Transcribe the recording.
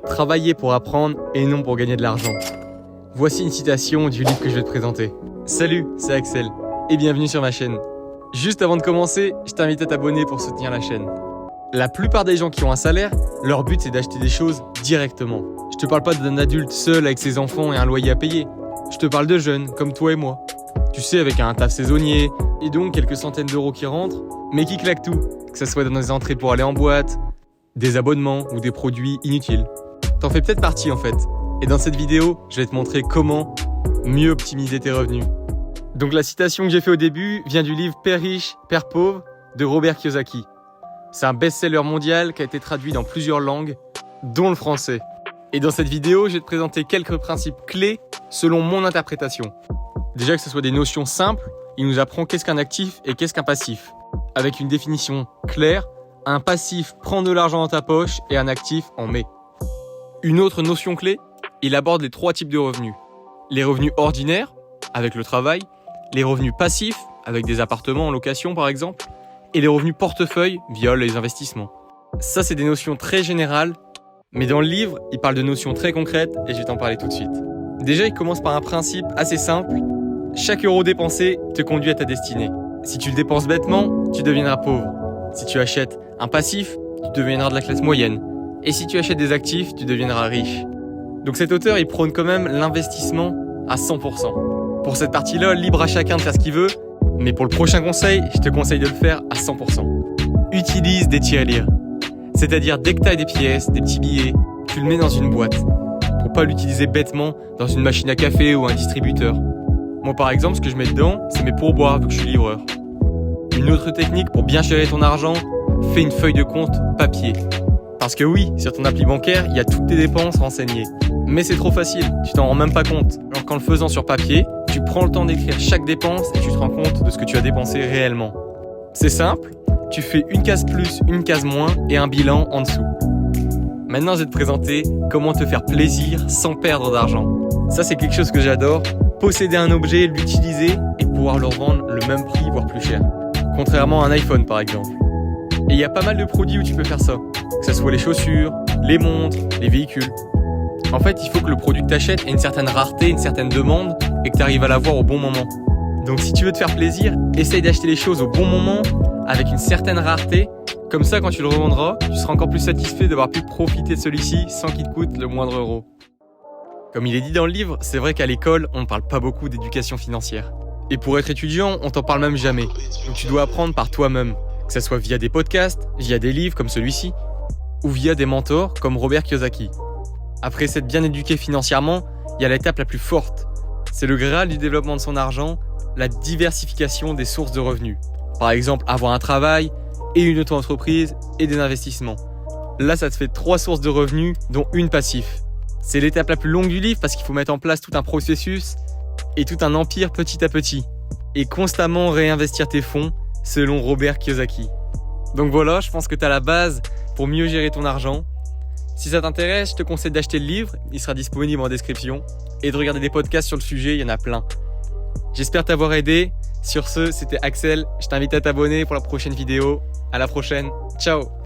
Travailler pour apprendre et non pour gagner de l'argent. Voici une citation du livre que je vais te présenter. Salut, c'est Axel et bienvenue sur ma chaîne. Juste avant de commencer, je t'invite à t'abonner pour soutenir la chaîne. La plupart des gens qui ont un salaire, leur but c'est d'acheter des choses directement. Je te parle pas d'un adulte seul avec ses enfants et un loyer à payer. Je te parle de jeunes comme toi et moi. Tu sais, avec un taf saisonnier et donc quelques centaines d'euros qui rentrent, mais qui claquent tout. Que ce soit dans des entrées pour aller en boîte, des abonnements ou des produits inutiles. T'en fais peut-être partie en fait. Et dans cette vidéo, je vais te montrer comment mieux optimiser tes revenus. Donc la citation que j'ai fait au début vient du livre Père riche, Père pauvre de Robert Kiyosaki. C'est un best-seller mondial qui a été traduit dans plusieurs langues, dont le français. Et dans cette vidéo, je vais te présenter quelques principes clés selon mon interprétation. Déjà que ce soit des notions simples, il nous apprend qu'est-ce qu'un actif et qu'est-ce qu'un passif. Avec une définition claire, un passif prend de l'argent dans ta poche et un actif en met. Une autre notion clé, il aborde les 3 types de revenus. Les revenus ordinaires, avec le travail, les revenus passifs, avec des appartements en location par exemple, et les revenus portefeuille via les investissements. Ça, c'est des notions très générales, mais dans le livre, il parle de notions très concrètes et je vais t'en parler tout de suite. Déjà, il commence par un principe assez simple. Chaque euro dépensé te conduit à ta destinée. Si tu le dépenses bêtement, tu deviendras pauvre. Si tu achètes un passif, tu deviendras de la classe moyenne. Et si tu achètes des actifs, tu deviendras riche. Donc cet auteur, il prône quand même l'investissement à 100%. Pour cette partie-là, libre à chacun de faire ce qu'il veut, mais pour le prochain conseil, je te conseille de le faire à 100%. Utilise des tirelires. C'est-à-dire dès que tu as des pièces, des petits billets, tu le mets dans une boîte. Pour pas l'utiliser bêtement dans une machine à café ou un distributeur. Moi par exemple, ce que je mets dedans, c'est mes pourboires vu que je suis livreur. Une autre technique pour bien gérer ton argent, fais une feuille de compte papier. Parce que oui, sur ton appli bancaire, il y a toutes tes dépenses renseignées. Mais c'est trop facile, tu t'en rends même pas compte. Alors qu'en le faisant sur papier, tu prends le temps d'écrire chaque dépense et tu te rends compte de ce que tu as dépensé réellement. C'est simple, tu fais une case plus, une case moins et un bilan en dessous. Maintenant, je vais te présenter comment te faire plaisir sans perdre d'argent. Ça, c'est quelque chose que j'adore. Posséder un objet, l'utiliser et pouvoir le revendre le même prix, voire plus cher. Contrairement à un iPhone, par exemple. Et il y a pas mal de produits où tu peux faire ça. Que ce soit les chaussures, les montres, les véhicules. En fait, il faut que le produit que tu achètes ait une certaine rareté, une certaine demande et que tu arrives à l'avoir au bon moment. Donc si tu veux te faire plaisir, essaye d'acheter les choses au bon moment, avec une certaine rareté. Comme ça, quand tu le revendras, tu seras encore plus satisfait d'avoir pu profiter de celui-ci sans qu'il te coûte le moindre euro. Comme il est dit dans le livre, c'est vrai qu'à l'école, on ne parle pas beaucoup d'éducation financière. Et pour être étudiant, on t'en parle même jamais. Donc tu dois apprendre par toi-même, que ce soit via des podcasts, via des livres comme celui-ci, ou via des mentors comme Robert Kiyosaki. Après s'être bien éduqué financièrement, il y a l'étape la plus forte. C'est le graal du développement de son argent, la diversification des sources de revenus. Par exemple, avoir un travail et une auto-entreprise et des investissements. Là, ça te fait 3 sources de revenus, dont une passif. C'est l'étape la plus longue du livre parce qu'il faut mettre en place tout un processus et tout un empire petit à petit. Et constamment réinvestir tes fonds selon Robert Kiyosaki. Donc voilà, je pense que tu as la base pour mieux gérer ton argent. Si ça t'intéresse, je te conseille d'acheter le livre, il sera disponible en description, et de regarder des podcasts sur le sujet, il y en a plein. J'espère t'avoir aidé. Sur ce, c'était Axel, je t'invite à t'abonner pour la prochaine vidéo. À la prochaine, ciao!